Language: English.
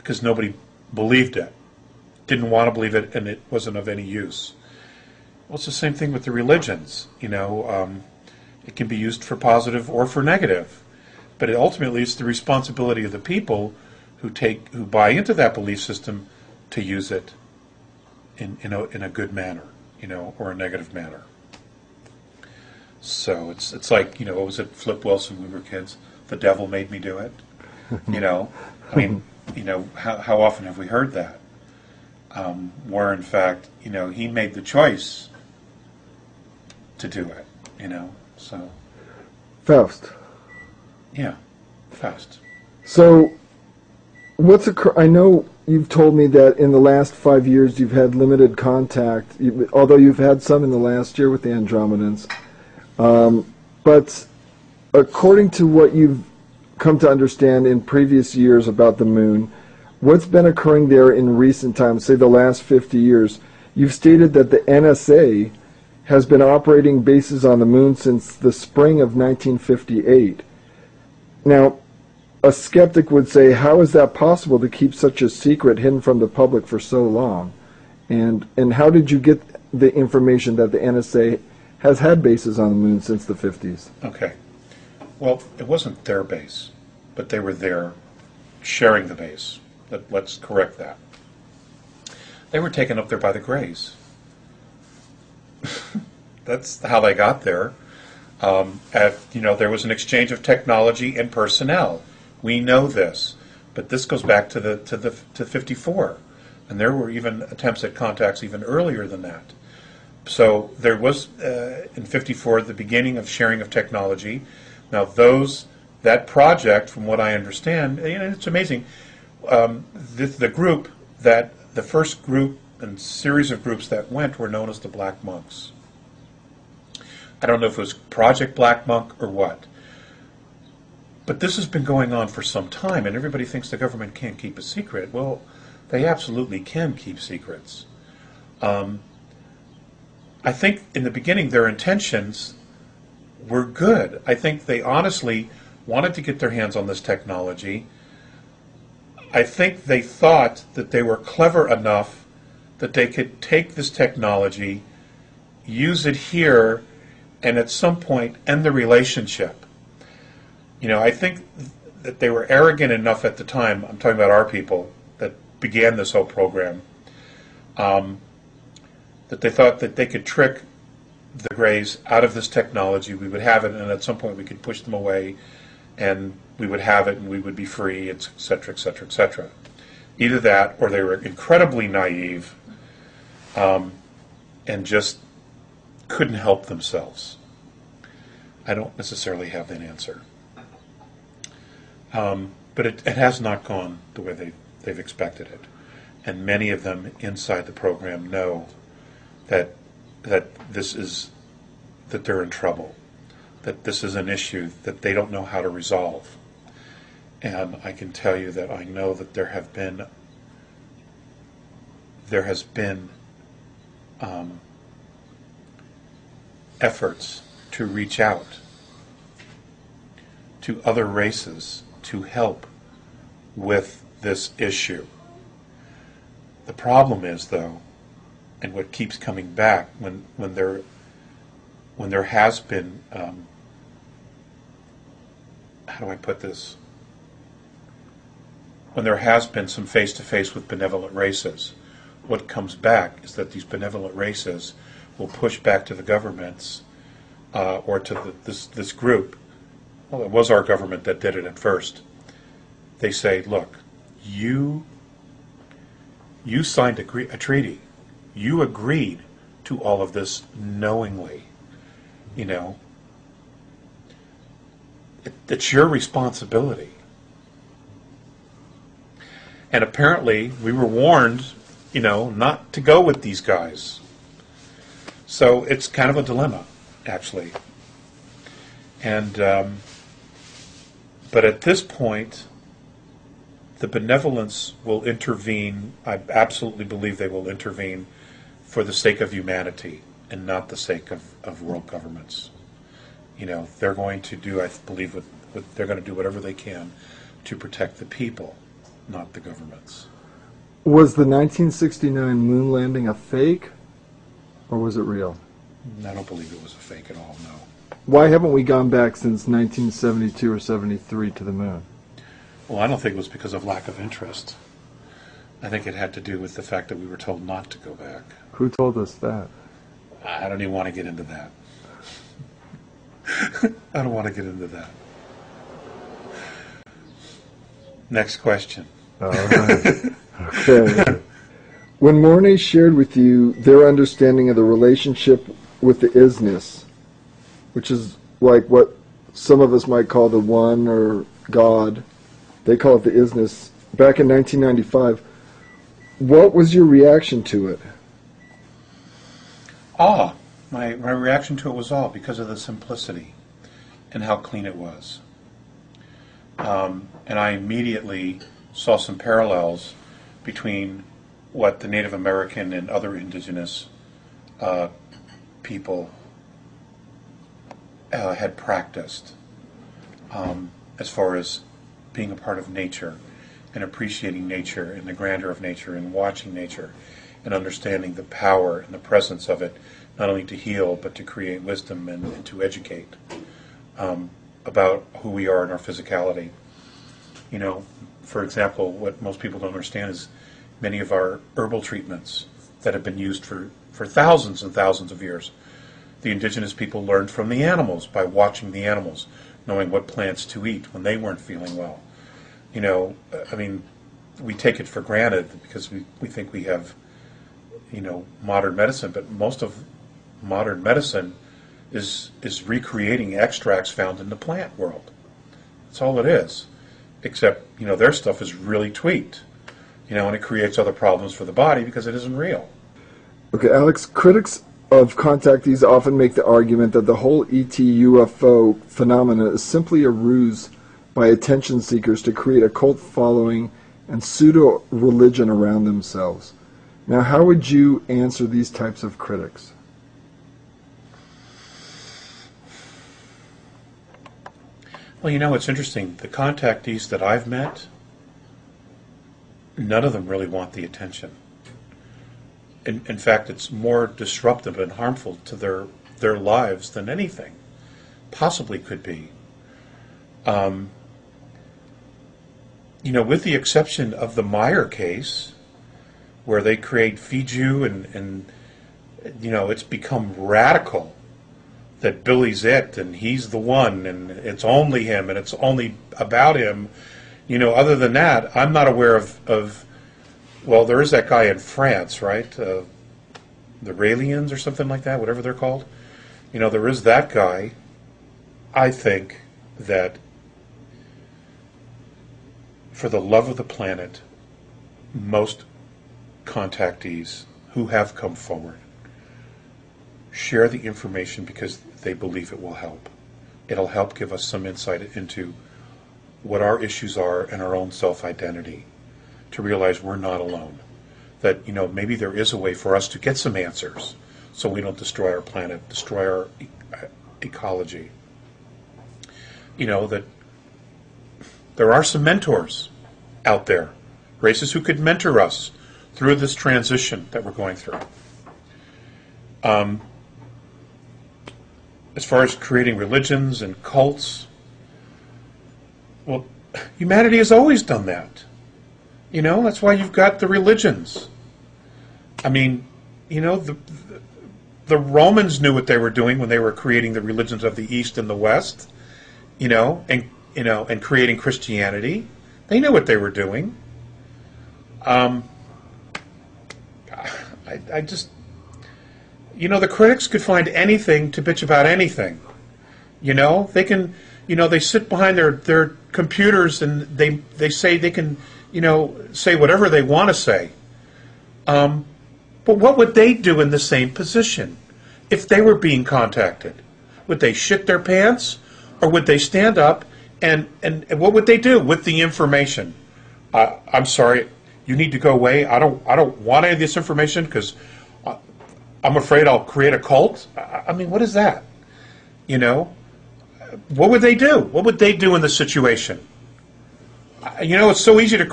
because nobody believed it, didn't want to believe it, and it wasn't of any use. Well, it's the same thing with the religions. It can be used for positive or for negative, but ultimately it's the responsibility of the people who buy into that belief system to use it in a good manner, or a negative manner. So it's like, what was it, Flip Wilson when we were kids? The devil made me do it. I mean, how often have we heard that? Where in fact, he made the choice to do it, so. Faust. Yeah, Faust. So, I know you've told me that in the last 5 years you've had limited contact, although you've had some in the last year with the Andromedans. But according to what you've come to understand in previous years about the moon, what's been occurring there in recent times, say the last 50 years, you've stated that the NSA has been operating bases on the moon since the spring of 1958. Now, a skeptic would say, how is that possible to keep such a secret hidden from the public for so long? And how did you get the information that the NSA has had bases on the moon since the 50s? Okay. Well, it wasn't their base, but they were there sharing the base. Let's correct that. They were taken up there by the Greys. That's how they got there. There was an exchange of technology and personnel. We know this, but this goes back to 54, and there were even attempts at contacts even earlier than that. So there was in 54 the beginning of sharing of technology. Now that project, from what I understand, it's amazing. The first group and series of groups that went were known as the Black Monks. I don't know if it was Project Black Monk or what. But this has been going on for some time, and everybody thinks the government can't keep a secret. Well, they absolutely can keep secrets. I think in the beginning their intentions were good. I think they honestly wanted to get their hands on this technology. I think they thought that they were clever enough that they could take this technology, use it here, and at some point end the relationship. I think that they were arrogant enough at the time, I'm talking about our people, that began this whole program, that they thought that they could trick the Greys out of this technology. We would have it, and at some point we could push them away, and we would have it, and we would be free, et cetera, et cetera, et cetera. Either that, or they were incredibly naive and just couldn't help themselves. I don't necessarily have that answer. But it has not gone the way they've expected it. And many of them inside the program know that they're in trouble, that this is an issue that they don't know how to resolve. And I can tell you that I know that there has been efforts to reach out to other races to help with this issue. The problem is, though, and what keeps coming back when there has been, how do I put this? When there has been some face-to-face with benevolent races, what comes back is that these benevolent races will push back to the governments or to this group. Well, it was our government that did it at first. They say, look, you signed a treaty. You agreed to all of this knowingly. It's your responsibility. And apparently we were warned, not to go with these guys. So it's kind of a dilemma, actually. And but at this point, the benevolence will intervene. I absolutely believe they will intervene for the sake of humanity and not the sake of world governments. They're going to do, I believe, they're going to do whatever they can to protect the people. not the governments. Was the 1969 moon landing a fake, or was it real? I don't believe it was a fake at all, no. Why haven't we gone back since 1972 or 73 to the moon? Well, I don't think it was because of lack of interest. I think it had to do with the fact that we were told not to go back. Who told us that? I don't even want to get into that. I don't want to get into that. Next question. All right. Okay. When Mornay shared with you their understanding of the relationship with the isness, which is like what some of us might call the one or God, they call it the isness, back in 1995, what was your reaction to it? Awe. My reaction to it was awe because of the simplicity and how clean it was. And I immediately saw some parallels between what the Native American and other indigenous people had practiced as far as being a part of nature and appreciating nature and the grandeur of nature and watching nature and understanding the power and the presence of it, not only to heal but to create wisdom and to educate about who we are in our physicality. You know, for example, what most people don't understand is many of our herbal treatments that have been used for thousands and thousands of years. The indigenous people learned from the animals by watching the animals, knowing what plants to eat when they weren't feeling well. You know, I mean, we take it for granted because we think we have, you know, modern medicine, but most of modern medicine is recreating extracts found in the plant world. That's all it is. Except, you know, their stuff is really tweaked, you know, and it creates other problems for the body because it isn't real. Okay, Alex, critics of contactees often make the argument that the whole ET UFO phenomena is simply a ruse by attention seekers to create a cult following and pseudo-religion around themselves. Now, how would you answer these types of critics? Well, you know, it's interesting. The contactees that I've met, none of them really want the attention. In fact, it's more disruptive and harmful to their lives than anything possibly could be. You know, with the exception of the Meyer case, where they feed you and you know, it's become radical that Billy's it and he's the one and it's only him and it's only about him. You know, other than that, I'm not aware of well, there is that guy in France, right? The Raelians or something like that, whatever they're called. You know, there is that guy. I think that for the love of the planet, most contactees who have come forward share the information because they believe it will help. It'll help give us some insight into what our issues are and our own self-identity, to realize we're not alone. That, you know, maybe there is a way for us to get some answers so we don't destroy our planet, destroy our ecology. You know, that there are some mentors out there, races who could mentor us through this transition that we're going through. As far as creating religions and cults, well, humanity has always done that. You know, that's why you've got the religions. I mean, you know, the Romans knew what they were doing when they were creating the religions of the East and the West, and creating Christianity. They knew what they were doing. I just, you know, the critics could find anything to bitch about anything. You know, they can, you know, they sit behind their computers and they say they can, you know, say whatever they want to say. But what would they do in the same position if they were being contacted? Would they shit their pants, or would they stand up and what would they do with the information? I'm sorry, you need to go away. I don't want any of this information because I'm afraid I'll create a cult. I mean, what is that? You know, what would they do? What would they do in the situation? You know, it's so easy to